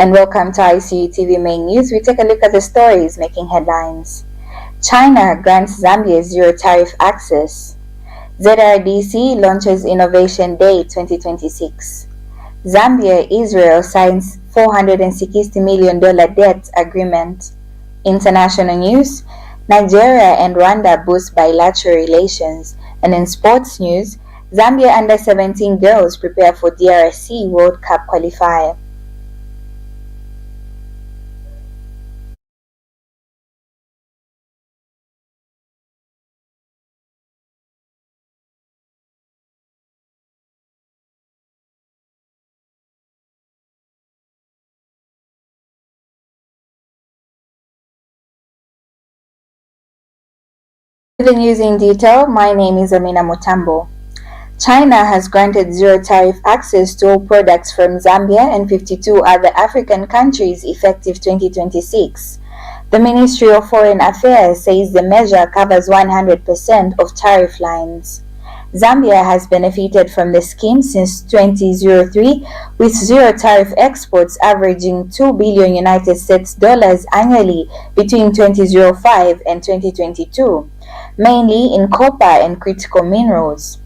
And welcome to Icu TV Main News. We take a look at the stories making headlines. China grants Zambia zero tariff access. ZRDC launches Innovation Day 2026. Zambia, Israel signs $460 million debt agreement. International news, Nigeria and Rwanda boost bilateral relations. And in sports news, Zambia under-17 girls prepare for DRC World Cup qualifier. The news in detail. My name is Amina Mutambo. China has granted zero tariff access to all products from Zambia and 52 other African countries effective 2026. The Ministry of Foreign Affairs says the measure covers 100% of tariff lines. Zambia has benefited from the scheme since 2003, with zero tariff exports averaging $2 billion United States dollars annually between 2005 and 2022, mainly in copper and critical minerals.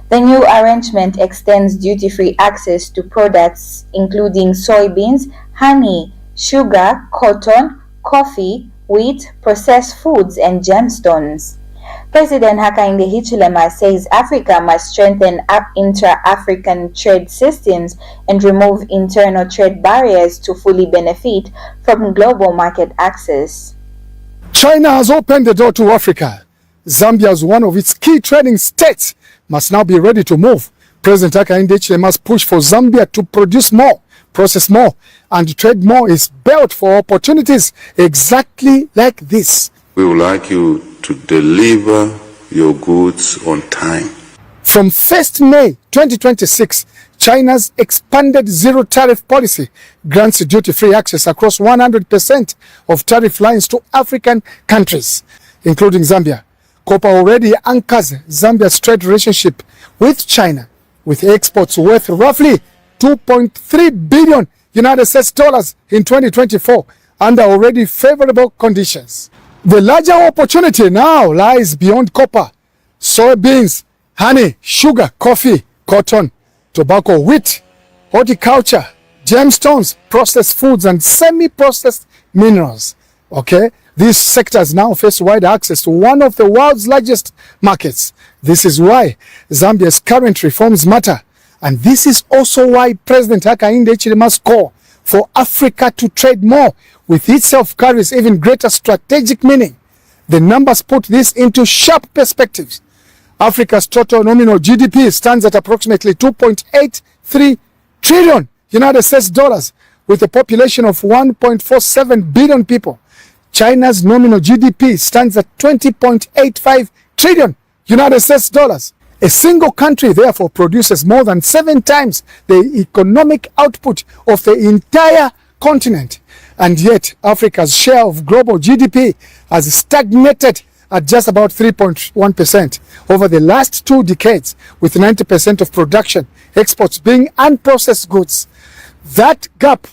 The new arrangement extends duty-free access to products including soybeans, honey, sugar, cotton, coffee, wheat, processed foods, and gemstones. President Hakainde Hichilema says Africa must strengthen intra-African trade systems and remove internal trade barriers to fully benefit from global market access. China has opened the door to Africa. Zambia, as one of its key trading states, must now be ready to move. President Hakainde Hichilema's push for Zambia to produce more, process more, and trade more is built for opportunities exactly like this. We would like you to deliver your goods on time. From 1st May 2026, China's expanded zero tariff policy grants duty-free access across 100% of tariff lines to African countries, including Zambia. Copper already anchors Zambia's trade relationship with China, with exports worth roughly $2.3 billion United States dollars in 2024 under already favorable conditions. The larger opportunity now lies beyond copper: soybeans, honey, sugar, coffee, cotton, tobacco, wheat, horticulture, gemstones, processed foods, and semi-processed minerals. Okay, these sectors now face wide access to one of the world's largest markets. This is why Zambia's current reforms matter. And this is also why President Hakainde Hichilema's call for Africa to trade more with itself carries even greater strategic meaning. The numbers put this into sharp perspectives. Africa's total nominal GDP stands at approximately 2.83 trillion United States dollars, with a population of 1.47 billion people. China's nominal GDP stands at 20.85 trillion United States dollars. A single country, therefore, produces more than 7 times the economic output of the entire continent. And yet, Africa's share of global GDP has stagnated at just about 3.1% over the last 2 decades, with 90% of production exports being unprocessed goods. That gap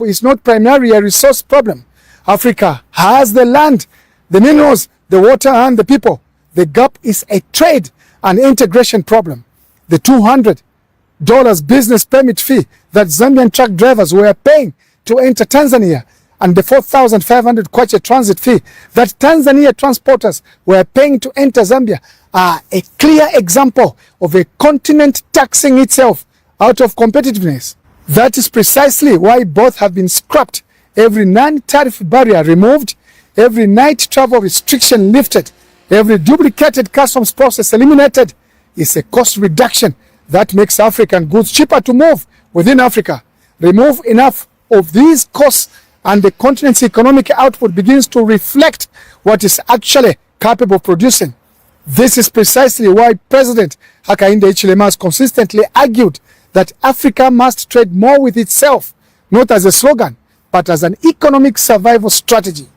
is not primarily a resource problem. Africa has the land, the minerals, the water, and the people. The gap is a trade and integration problem. The $200 business permit fee that Zambian truck drivers were paying to enter Tanzania, and the 4,500 kwacha transit fee that Tanzania transporters were paying to enter Zambia are a clear example of a continent taxing itself out of competitiveness. That is precisely why both have been scrapped, every non-tariff barrier removed, every night travel restriction lifted, every duplicated customs process eliminated. Is a cost reduction that makes African goods cheaper to move within Africa. Remove enough of these costs and the continent's economic output begins to reflect what is actually capable of producing. This is precisely why President Hakainde Hichilema has consistently argued that Africa must trade more with itself, not as a slogan, but as an economic survival strategy.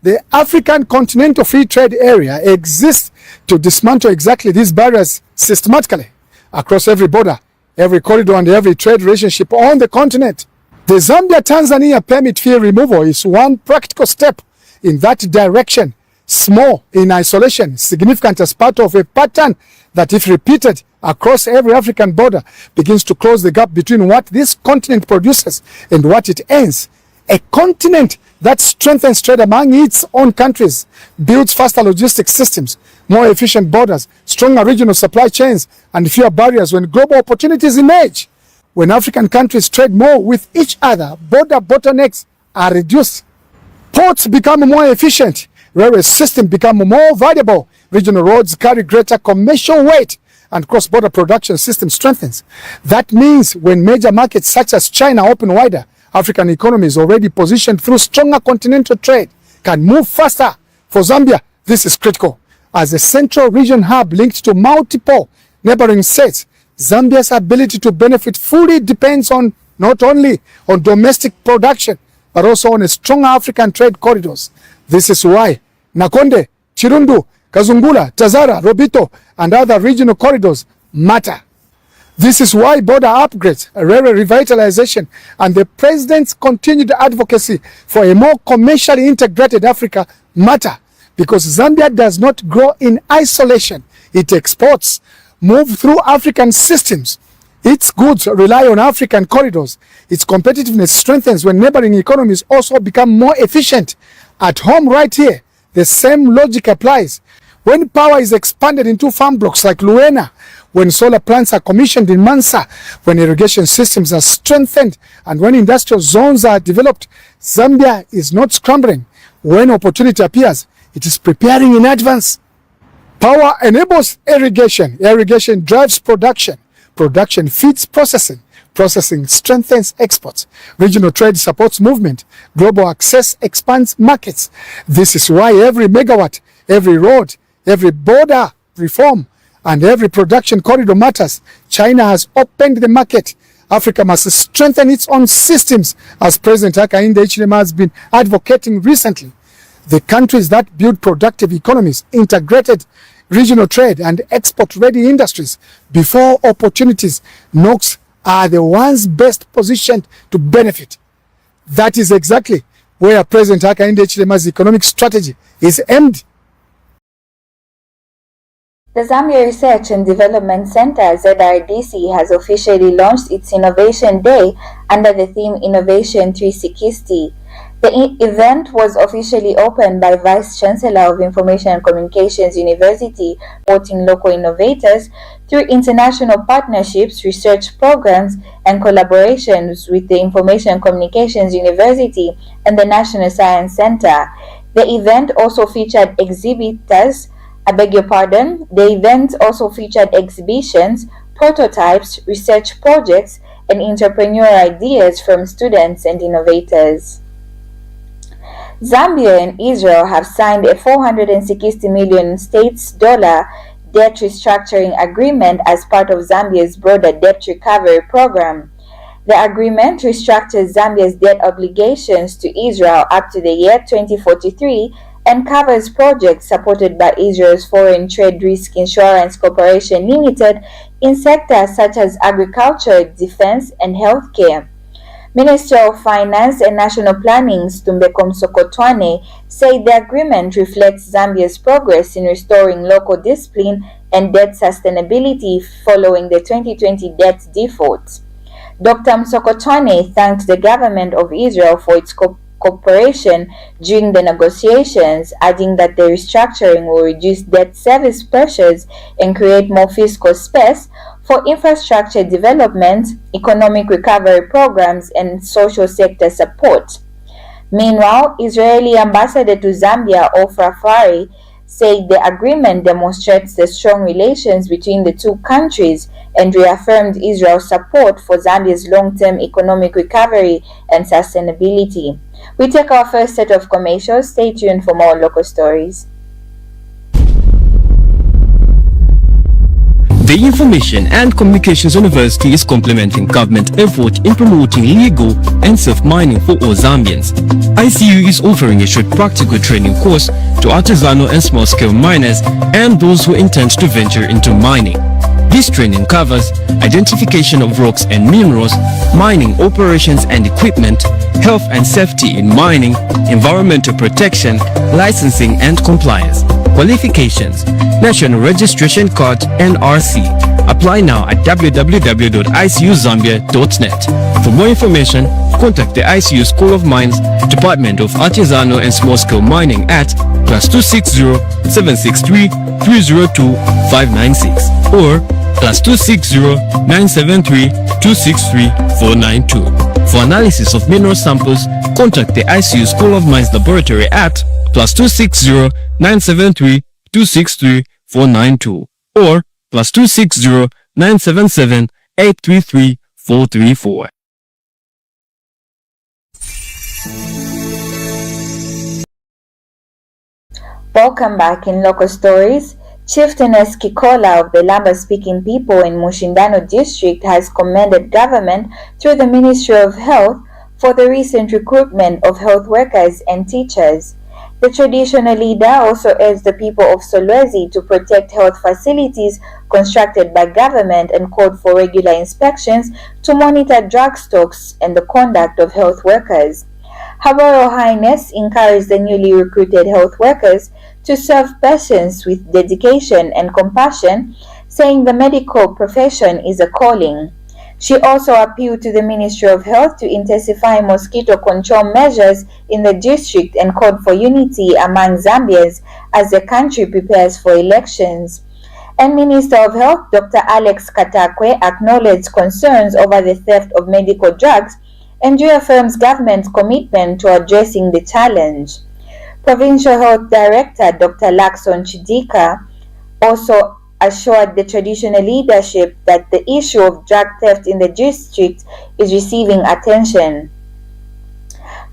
The African Continental Free Trade Area exists to dismantle exactly these barriers systematically across every border, every corridor, and every trade relationship on the continent. The Zambia-Tanzania permit fee removal is one practical step in that direction, small in isolation, significant as part of a pattern that, if repeated across every African border, begins to close the gap between what this continent produces and what it earns. A continent that strengthens trade among its own countries, builds faster logistics systems, more efficient borders, stronger regional supply chains, and fewer barriers when global opportunities emerge. When African countries trade more with each other, border bottlenecks are reduced. Ports become more efficient, railway systems become more valuable, regional roads carry greater commercial weight, and cross-border production system strengthens. That means when major markets such as China open wider, African economies already positioned through stronger continental trade can move faster. For Zambia, this is critical. As a central region hub linked to multiple neighboring states, Zambia's ability to benefit fully depends on not only on domestic production, but also on a stronger African trade corridors. This is why Nakonde, Chirundu, Kazungula, Tazara, Robito, and other regional corridors matter. This is why border upgrades, railway revitalization, and the president's continued advocacy for a more commercially integrated Africa matter. Because Zambia does not grow in isolation. It exports, move through African systems. Its goods rely on African corridors. Its competitiveness strengthens when neighboring economies also become more efficient. At home right here, the same logic applies. When power is expanded into farm blocks like Luena, when solar plants are commissioned in Mansa, when irrigation systems are strengthened, and when industrial zones are developed, Zambia is not scrambling. When opportunity appears, it is preparing in advance. Power enables irrigation. Irrigation drives production. Production feeds processing. Processing strengthens exports. Regional trade supports movement. Global access expands markets. This is why every megawatt, every road, every border reform, and every production corridor matters. China has opened the market. Africa must strengthen its own systems, as President Hakainde Hichilema has been advocating recently. The countries that build productive economies, integrated regional trade, and export-ready industries before opportunities knocks are the ones best positioned to benefit. That is exactly where President Hakainde Hichilema's economic strategy is aimed. The Zambia Research and Development Center, ZRDC, has officially launched its Innovation Day under the theme Innovation 360. The event was officially opened by Vice Chancellor of Information and Communications University, supporting local innovators through international partnerships, research programs, and collaborations with the Information and Communications University and the National Science Center. The event also featured The event also featured exhibitions, prototypes, research projects, and entrepreneurial ideas from students and innovators. Zambia and Israel have signed a $460 million Ndola debt restructuring agreement as part of Zambia's broader debt recovery program. The agreement restructures Zambia's debt obligations to Israel up to the year 2043 and covers projects supported by Israel's Foreign Trade Risk Insurance Corporation Limited in sectors such as agriculture, defense, and healthcare. Minister of Finance and National Planning Stumbeko Msokotwane said the agreement reflects Zambia's progress in restoring local discipline and debt sustainability following the 2020 debt default. Dr. Msokotwane thanked the government of Israel for its cooperation during the negotiations, adding that the restructuring will reduce debt service pressures and create more fiscal space for infrastructure development, economic recovery programs, and social sector support. Meanwhile, Israeli Ambassador to Zambia, Ofra Fari, said the agreement demonstrates the strong relations between the two countries and reaffirmed Israel's support for Zambia's long-term economic recovery and sustainability. We take our first set of commercials. Stay tuned for more local stories. The Information and Communications University is complementing government effort in promoting legal and safe mining for all Zambians. ICU is offering a short practical training course to artisanal and small-scale miners and those who intend to venture into mining. This training covers identification of rocks and minerals, mining operations and equipment, health and safety in mining, environmental protection, licensing and compliance. Qualifications: National Registration Card NRC. Apply now at www.icuzambia.net. For more information, contact the ICU School of Mines, Department of Artisanal and Small-Scale Mining at +260 763 302 596 or +260 973 263 492. For analysis of mineral samples, contact the ICU School of Mines Laboratory at +260 973 263 492 or +260 977 833 434. Welcome back in Local Stories. Chieftainess Kikola of the Lamba-speaking people in Mushindano district has commended government through the Ministry of Health for the recent recruitment of health workers and teachers. The traditional leader also urged the people of Solwezi to protect health facilities constructed by government and called for regular inspections to monitor drug stocks and the conduct of health workers. Her Royal Highness encouraged the newly recruited health workers to serve patients with dedication and compassion, saying the medical profession is a calling. She also appealed to the Ministry of Health to intensify mosquito control measures in the district and called for unity among Zambians as the country prepares for elections. And Minister of Health Dr. Alex Katakwe acknowledged concerns over the theft of medical drugs and reaffirms government's commitment to addressing the challenge. Provincial Health Director Dr. Lakson Chidika also assured the traditional leadership that the issue of drug theft in the district is receiving attention.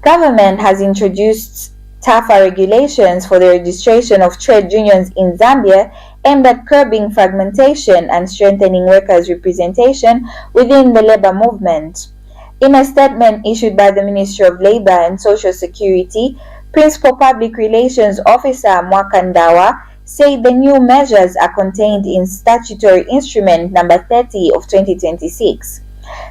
Government has introduced tougher regulations for the registration of trade unions in Zambia aimed at curbing fragmentation and strengthening workers' representation within the labor movement. In a statement issued by the Ministry of Labor and Social Security, Principal Public Relations Officer Ndola said the new measures are contained in Statutory Instrument Number 30 of 2026.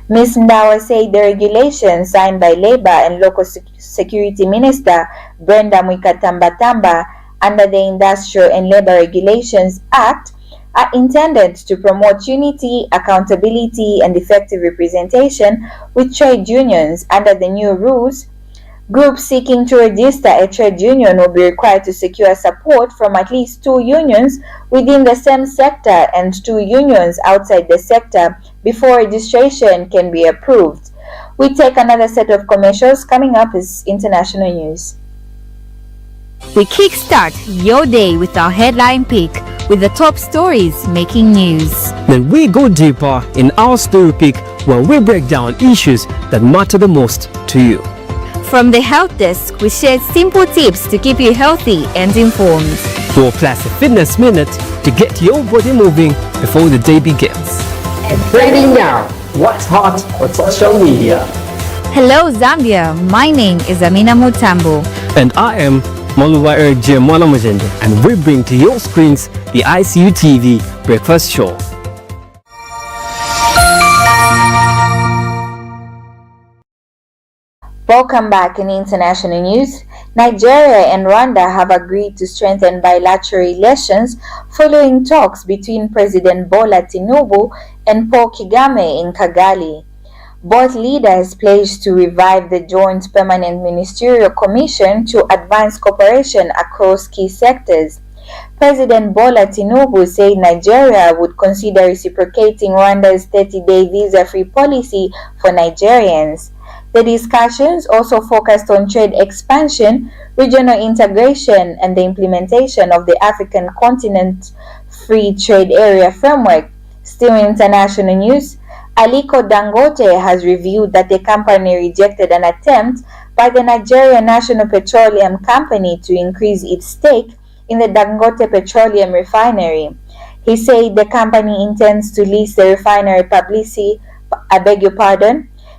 Ms. Ndola said the regulations signed by Labor and Local Security Minister Brenda Mwikatambatamba under the Industrial and Labor Regulations Act are intended to promote unity, accountability, and effective representation with trade unions. Under the new rules, groups seeking to register a trade union will be required to secure support from at least 2 unions within the same sector and 2 unions outside the sector before registration can be approved. We take another set of commercials. Coming up is international news. We kickstart your day with our headline pick with the top stories making news. Then we go deeper in our story pick where we break down issues that matter the most to you. From the Health Desk, we share simple tips to keep you healthy and informed. Your Classic Fitness Minute to get your body moving before the day begins. And trending now, what's hot on social media? Hello Zambia, my name is Amina Mutambo. And I am Maluwa Eric J. Mwalamujende, and we bring to your screens the ICU TV Breakfast Show. Welcome back in international news. Nigeria and Rwanda have agreed to strengthen bilateral relations following talks between President Bola Tinubu and Paul Kagame in Kigali. Both leaders pledged to revive the Joint Permanent Ministerial Commission to advance cooperation across key sectors. President Bola Tinubu said Nigeria would consider reciprocating Rwanda's 30-day visa-free policy for Nigerians. The discussions also focused on trade expansion, regional integration, and the implementation of the African Continent Free Trade Area Framework. Still in international news, Aliko Dangote has revealed that the company rejected an attempt by the Nigerian National Petroleum Company to increase its stake in the Dangote Petroleum Refinery. He said the company intends to lease the refinery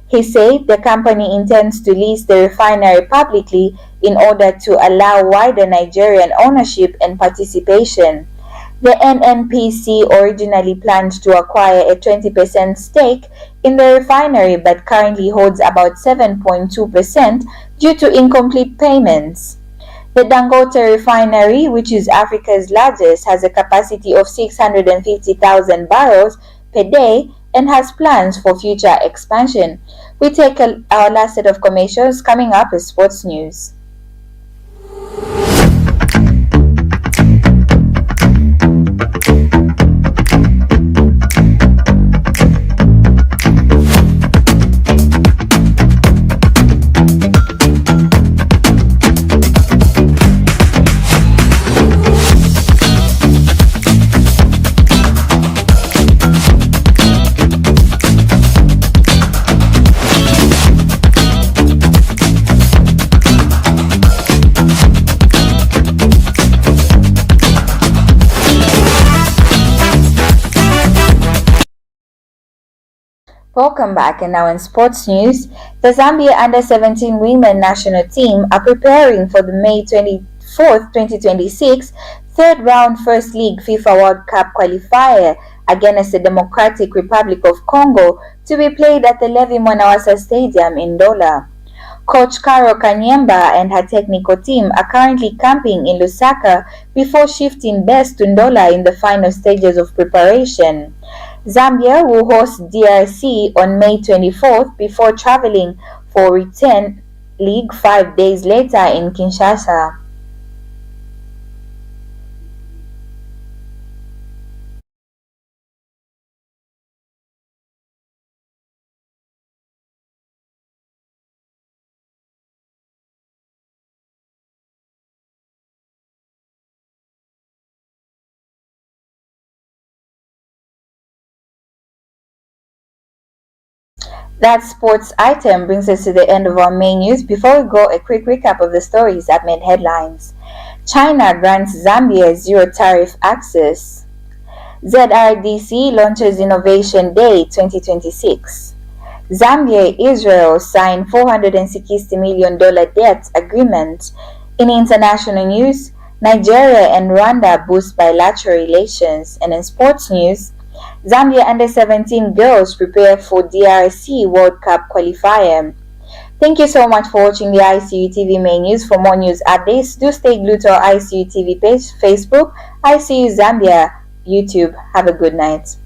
He said the company intends to lease the refinery publicly in order to allow wider Nigerian ownership and participation. The NNPC originally planned to acquire a 20% stake in the refinery but currently holds about 7.2% due to incomplete payments. The Dangote refinery, which is Africa's largest, has a capacity of 650,000 barrels per day and has plans for future expansion. We take our last set of commercials. Coming up is sports news. Welcome back, and now in sports news, the Zambia under-17 women national team are preparing for the May 24th, 2026 third-round First League FIFA World Cup qualifier against the Democratic Republic of Congo to be played at the Levi Mwanawasa Stadium in Ndola. Coach Carol Kanyemba and her technical team are currently camping in Lusaka before shifting base to Ndola in the final stages of preparation. Zambia will host DRC on May 24th before traveling for return leg 5 days later in Kinshasa. That sports item brings us to the end of our main news. Before we go, a quick recap of the stories that made headlines. China grants Zambia zero tariff access. ZRDC launches Innovation Day 2026. Zambia Israel sign $460 million debt agreement. In international news, Nigeria and Rwanda boost bilateral relations. And in sports news, Zambia under-17 girls prepare for DRC World Cup qualifier. Thank you so much for watching the ICU TV main news. For more news updates, do stay glued to our ICU TV page, Facebook, ICU Zambia, YouTube. Have a good night.